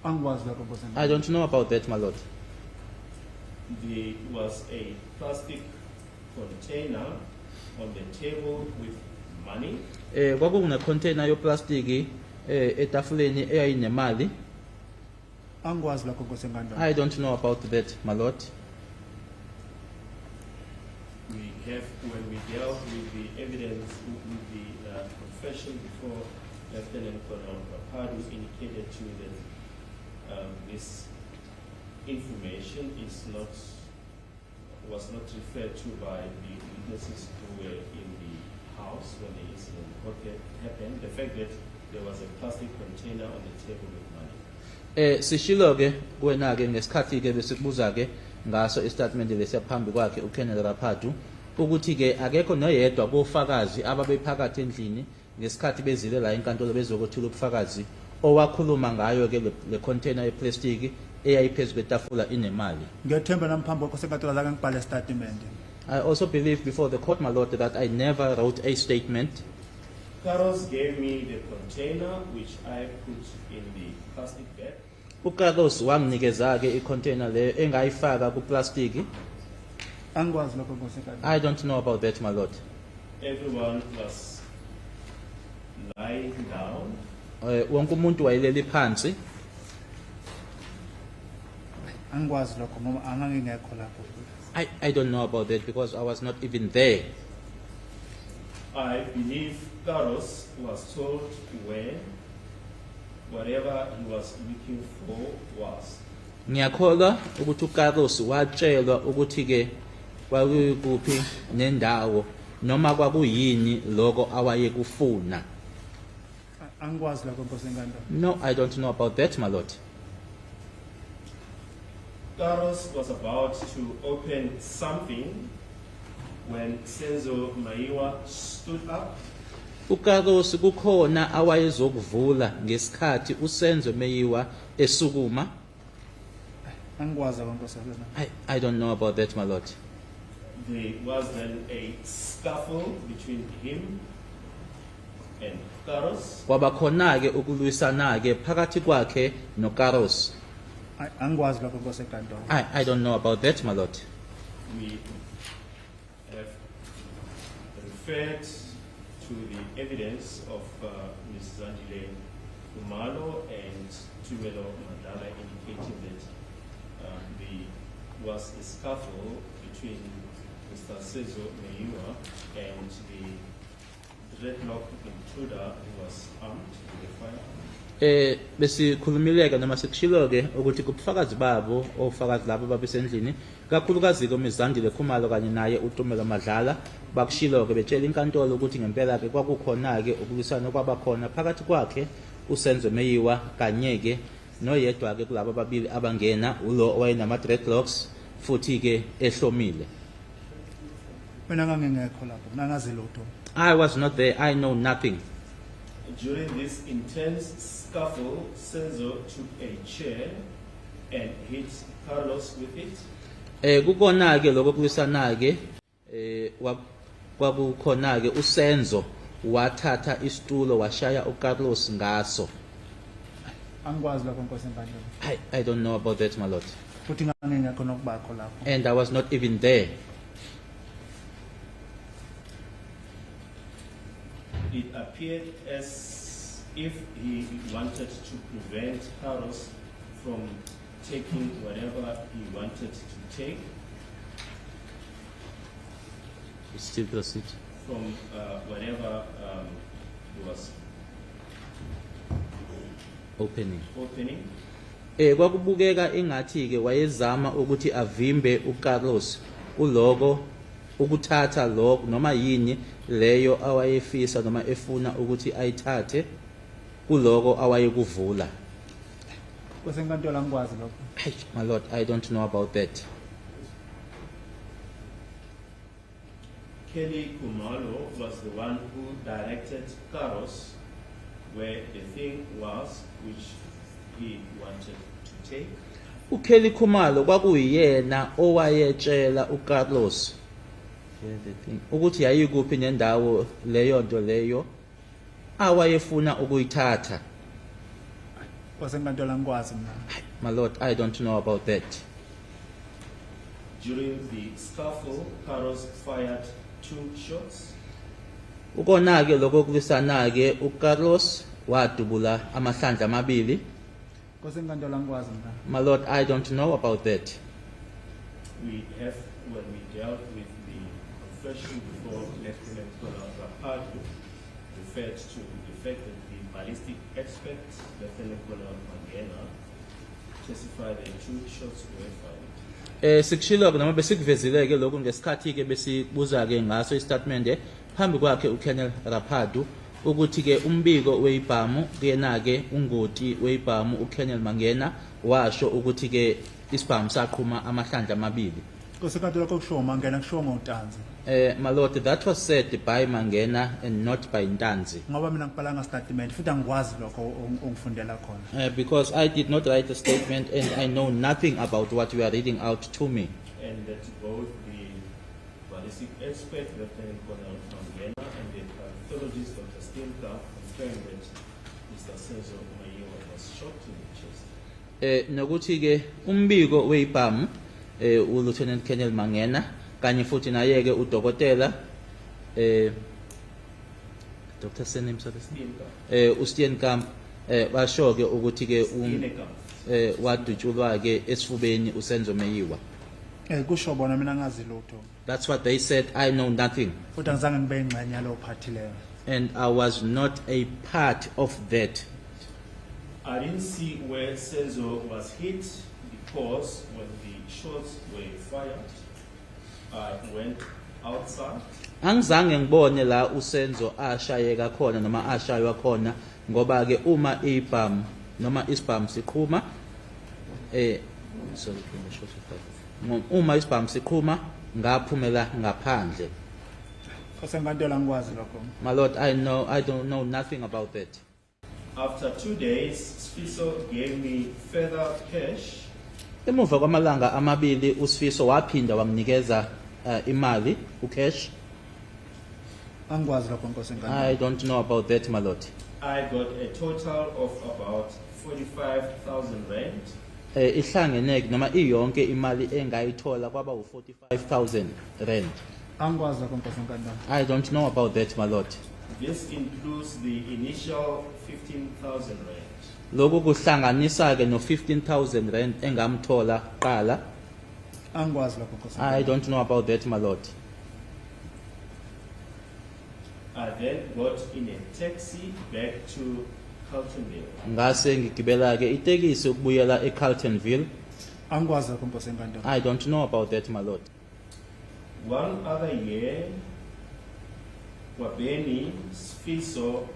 Angikwazi lokho Nkosi I enkantolo. don't know about that, my lord. There was a plastic container on the table with money. Kwakune container yo plastic etafuleni eyayinemali. Angikwazi lokho Nkosi enkantolo. I don't know about that, my lord. We have, when we dealt with the evidence, with the confession before Lieutenant Colonel Pardu indicated to you that this information was not referred to by the witnesses who were in the house when the incident happened. The fact that there was a plastic container on the table with money. Sishilo ke kuwena ke ngesikhathi ke besikubuza ke ngaso istatement lesiyaphambi kwakhe uKenneth Raphathu ukuthi ke akekho noyedwa kofakazi ababephakathi endlini ngesikhathi bezile la enkantolo bezokuthula ubufakazi owakhuluma ngayo ke le container yeplastic eyayiphezulu kwetafula inemali. Ngiyethemba namphambi Nkosi enkantolo azange ngibhale statement. I also believe before the court, my lord, that I never wrote a statement. Carlos gave me the container which I put in the plastic bag. uCarlos wanginikeza ke icontainer le engayifaka kuplastic. Angikwazi lokho Nkosi enkantolo. I don't know about that, my lord. Everyone was lying down. Wonke umuntu wayeleli phansi. Angikwazi lokho ngoba angangingekho lapho. I don't know about that because I was not even there. I believe Carlos was told where whatever he was looking for was. Ngiyakholwa ukuthi uCarlos watshelwa ukuthi ke kwakuphi nendawo noma kwakuyini lokho awayekufuna. Angikwazi lokho Nkosi enkantolo. No, I don't know about that, my lord. Carlos was about to open something when Senzo Maiwa stood up. uCarlos kukhona awayezokuvula ngesikhathi uSenzo Meyiwa esukuma. Angikwazi lokho Nkosi enkantolo. I don't know about that, my lord. There was then a scuffle between him and Carlos. Kwaba khona ke ukulwisana ke phakathi kwakhe noCarlos. Angikwazi lokho Nkosi enkantolo. I don't know about that, my lord. We have referred to the evidence of Ms. Zandile Kumalo and Tumelo Mandala indicating that there was a scuffle between Mr. Sezo Meiwa and the dreadlock intruder who was armed with a firearm. Besikhulumileka noma sikushilo ke ukuthi kubufakazi babo ofakazi labo babesendlini kakhulukazi komizandile Khumalo kanye naye uTumelo Madlala bakushilo ke betshela inkantolo ukuthi ngempela ke kwakukhona ke ukulisana kwabakhona phakathi kwakhe uSenzo Meyiwa kanye ke noyedwa ke kulabo ababili abangena ulo owayinama dreadlocks futhi ke ehlomile. Mina ngangingekho lapho, nangazi lutho. I was not there. I know nothing. During this intense scuffle, Senzo took a chair and hit Carlos with it. Kukona ke lokho kulisana ke kwakukhona ke uSenzo wathatha isitulo washaya uCarlos ngaso. Angikwazi lokho Nkosi enkantolo. I don't know about that, my lord. Futhi ngangingekho nokubakho lapho. And I was not even there. It appeared as if he wanted to prevent Carlos from taking whatever he wanted to take, Still proceed. from whatever he was Opening. opening. Kwakubukeka engathi ke wayezama ukuthi avimbe uCarlos uloko ukuthatha lokho noma yini leyo awayefisa noma efuna ukuthi ayithathe kuloko awayekuvula. Nkosi enkantolo angikwazi lokho. My lord, I don't know about that. Kelly Kumalo was the one who directed Carlos where the thing was which he wanted to take. uKelly Khumalo kwakuyena owayetshela uCarlos ukuthi yayikuphi nendawo leyo nto leyo awayefuna ukuyithatha. Kwasenkantolo angikwazi mina. My Lord, I don't know about that. During the scuffle, Carlos fired 2 shots. Ukona-ke lokho kulisana-ke uCarlos wadubula amahlandla amabili. Kwasenkantolo angikwazi mina. My Lord, I don't know about that. We have, when we dealt with the confession before Lieutenant Colonel Rapado, referred to the fact that the ballistic expert, Lieutenant Colonel Mangena, testified that 2 shots were fired. Sikushilo-ke noma besikuvezile-ke lokhu ngesikhathi-ke besibuza-ke ngaso istatimende phambi kwakhe uColonel Rapado ukuthi-ke umbiko weyibhamu kuyena-ke ungoti weyibhamu uColonel Mangena washo ukuthi-ke isibhamu saqhuma amahlandla amabili. Kwasenkantolo kokusho Mangena kusho ngotanzi. My Lord, that was said by Mangena and not by Ntanzi. Ngoba mina ngibhalanga statement futhi angikwazi lokho ongifundela khona. Because I did not write a statement and I know nothing about what you are reading out to me. And that both the ballistic expert, Lieutenant Colonel Mangena, and the pathologist, Dr. Stinka, confirmed that Mr. Senzo Mayiwa was shot in the chest. Nokuthi-ke umbiko weyibhamu uLieutenant Colonel Mangena kanye futhi naye-ke udokotela Dr. Senim Stinka. uSteenkamp basho-ke ukuthi-ke Steenkamp. wadutshulwa-ke esifubeni uSenzo Meyiwa. Kusho bona mina ngazi lutho. That's what they said. I know nothing. Futhi angizange ngibe ingxenye yalo party leyo. And I was not a part of that. I didn't see where Senzo was hit because when the shots were fired, I went outside. Angizange ngibone la uSenzo ashayeka khona noma ashaywa khona ngoba ke uma ibhamu noma isibhamu siqhuma sorry uma isibhamu siqhuma ngaphumela ngaphandle. Kwasenkantolo angikwazi lokho. My Lord, I don't know nothing about that. After 2 days, Sfiso gave me further cash. Emuva kwamalanga amabili uSifiso waphinda wanginikeza imali ucash. Angikwazi lokho Nkosenkantolo. I don't know about that, my Lord. I got a total of about 45,000 rand. Ihlangeneke noma iyonke imali engayithola kwaba u45,000 rand. Angikwazi lokho Nkosenkantolo. I don't know about that, my Lord. This includes the initial 15,000 rand. Lokhu kuhlanganisa ke no 15,000 rand engamthola qala. Angikwazi lokho Nkosenkantolo. I don't know about that, my Lord. I then got in a taxi back to Carltonville. Ngase ngigibela ke itekisi ukubuyela eCarltonville. Angikwazi lokho Nkosenkantolo. I don't know about that, my Lord. One other year, Wabeni Sfiso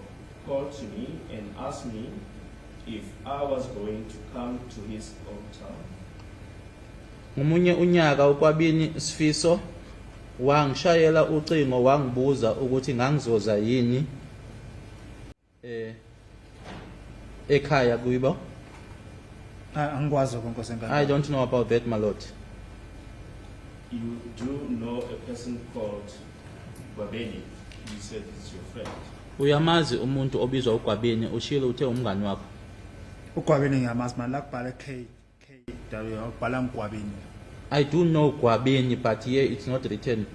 called to me and asked me if I was going to come to his hometown. Ngomunye unyaka ukwabini Sifiso wangishayela ucingo wangibuza ukuthi ngangizoza yini ekhaya kuyibo. Angikwazi lokho Nkosenkantolo. I don't know about that, my Lord. You do know a person called Wabeni. You said it's your friend. Uyamazi umuntu obizwa uGwabini ushilo uthe umngani wakho. Ugwabini ngiyamazi manje la kubhala KW ubhala ngigwabini. I do know Gwabini, but here it's not written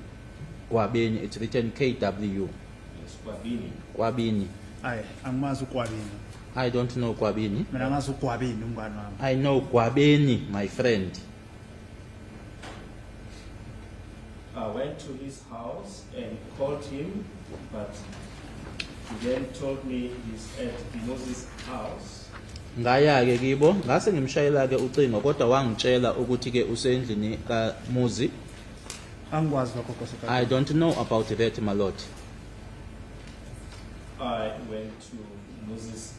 Gwabini, it's written KW. Yes, Wabini. Gwabini. Ayi angimazi ugwabini. I don't know Gwabini. Mina ngazi ugwabini umngani wami. I know Gwabini, my friend. I went to his house and called him, but he then told me he's at Moses' house. Ngaya ke kibo ngase ngimshayela ke ucingo kodwa wangitshela ukuthi ke usendlini kaMuzi. Angikwazi lokho Nkosenkantolo. I don't know about that, my Lord. I went to Moses'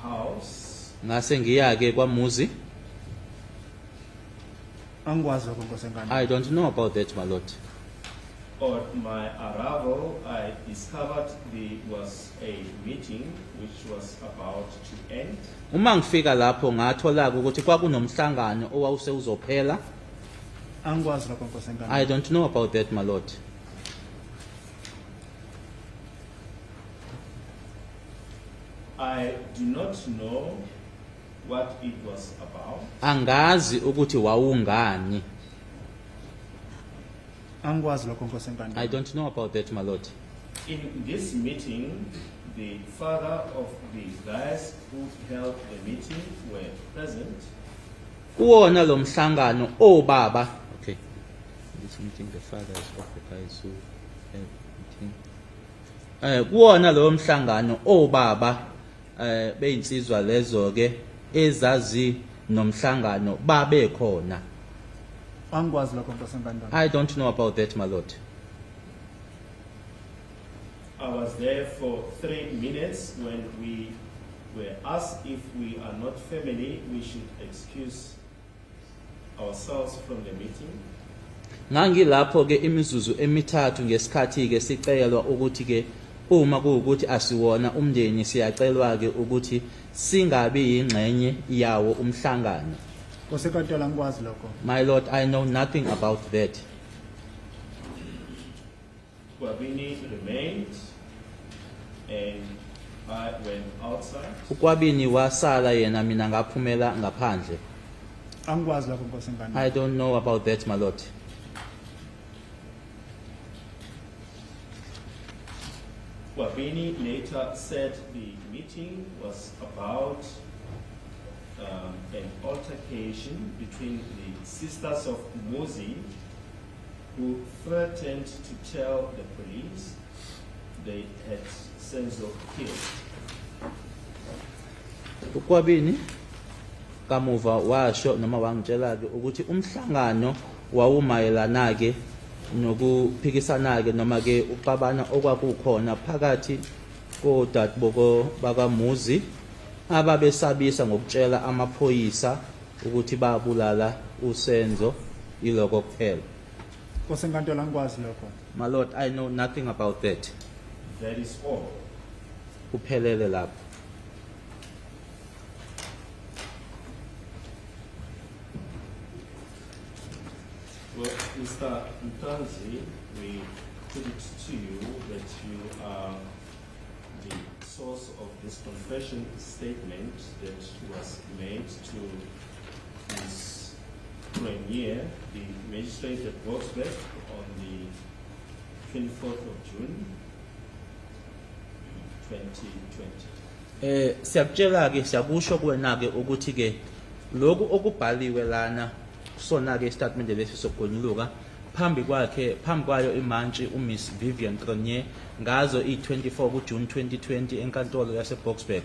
house. Ngase ngiya ke kwaMuzi. Angikwazi lokho Nkosenkantolo. I don't know about that, my Lord. On my arrival, I discovered there was a meeting which was about to end. Uma ngifika lapho ngathola ukuthi kwakunomhlangano owawuse uzophela. Angikwazi lokho Nkosenkantolo. I don't know about that, my Lord. I do not know what it was about. Angazi ukuthi wawungani. Angikwazi lokho Nkosi enkantolo. I don't know about that, my lord. In this meeting, the father of the guys who held the meeting were present. Kuwona lo mhlangano obaba. Okay. This meeting, the fathers of the guys who held the meeting. Kuwona lo mhlangano obaba beyinsizwa lezo ke ezazi nomhlangano babe khona. Angikwazi lokho Nkosi enkantolo. I don't know about that, my lord. I was there for 3 minutes when we were asked if we are not family, we should excuse ourselves from the meeting. Ngangilapho ke imizuzu emithathu ngesikhathi ke sicelwa ukuthi ke uma kuukuthi asiwona umndeni siyacelwa ke ukuthi singabi ingxenye yawo umhlangano. Nkosi enkantolo angikwazi lokho. My lord, I know nothing about that. Kwabini remained and I went outside. Ukwabini wasala yena mina ngaphumela ngaphandle. Angikwazi lokho Nkosi enkantolo. I don't know about that, my lord. Kwabini later said the meeting was about an altercation between the sisters of Muzi who threatened to tell the police they had Senzo killed. Ukwabini kamuva washo noma wangitshela ke ukuthi umhlangano wawumayelana ke nokuphikisana ke noma ke uxabana okwakukhona phakathi kodadeboko bakaMuzi ababesabisa ngokutshela amaphoyisa ukuthi babulala uSenzo iloko kuphela. Nkosi enkantolo angikwazi lokho. My lord, I know nothing about that. That is all. Kuphelele lapho. Well, Mr. Mtanzi, we put it to you that you are the source of this confession statement that was made to Ms. Premier, the magistrate at Boksburg, on the 24th of June, 2020. Siyakutshela ke siyakusho kuwena ke ukuthi ke lokhu okubhaliwe lana kusona ke statement lesi sokugonyuluka phambi kwayo imantshi uMiss Vivian Cronje ngazo i24 kuJune 2020 enkantolo yaseBoksburg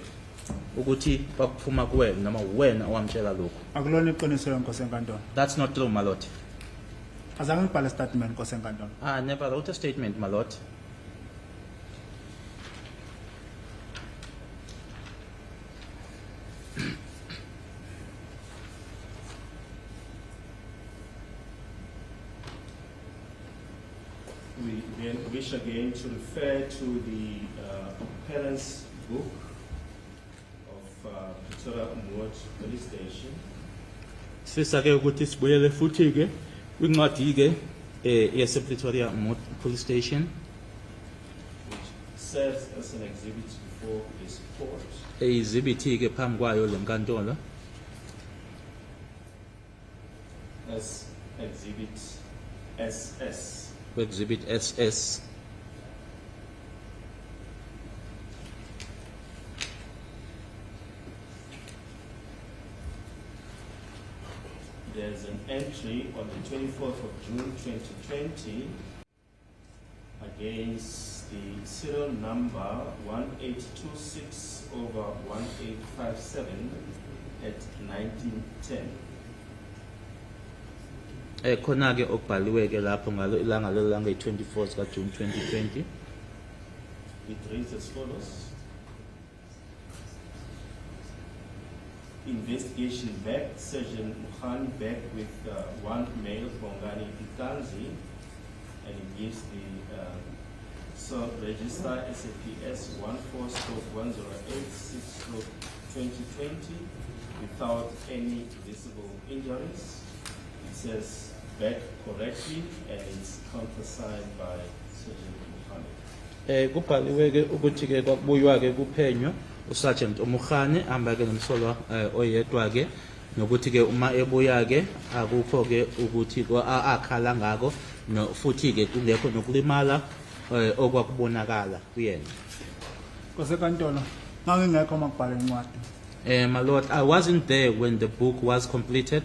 ukuthi bakuphuma kuwena noma wena owamtshela lokho. Akulona iqiniso Nkosi enkantolo. That's not true, my lord. Azange ngibhale statement Nkosi enkantolo. I never wrote a statement, my lord. We then wish again to refer to the parents' book of Pretoria Moot Police Station, Sifisa ke ukuthi sibuyele futhi ke kwincwadi ke yasePretoria Moot Police Station which serves as an exhibit before this court. eyizibithi ke phambi kwayo lenkantolo As exhibit SS. exhibit SS. There's an entry on the 24th of June 2020 against the serial number 1826/1857 at 1910. Khona ke okubhaliwe ke lapho ngalo ilanga lelanga i24 sika June 2020. It reads as follows. Investigation back, Sergeant Mukhani back with one male, Bongani Itanzi, and it gives the sub-register SAPS 14/1086/2020 without any visible injuries. It says back correctly and it's countersigned by Sergeant Mukhani. Kubhaliwe ke ukuthi ke kwabuywa ke kuphenywa uSergeant Omukhane amba ke nomsolwa oyedwa ke nokuthi ke uma ebuya ke akukho ke ukuthi akhala ngako no futhi ke kungekho nokulimala okwakubonakala kuyena. Kosekantolo ngangingekho makubhala incwadi. My Lord, I wasn't there when the book was completed.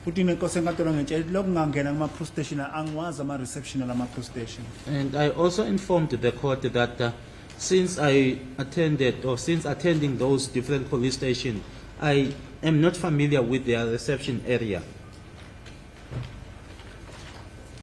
Futhi nenkosenkantolo ngitshela lokhu ngangena kuma police station angiwazi ama reception lama police station. And I also informed the court that since attending those different police stations, I am not familiar with their reception area.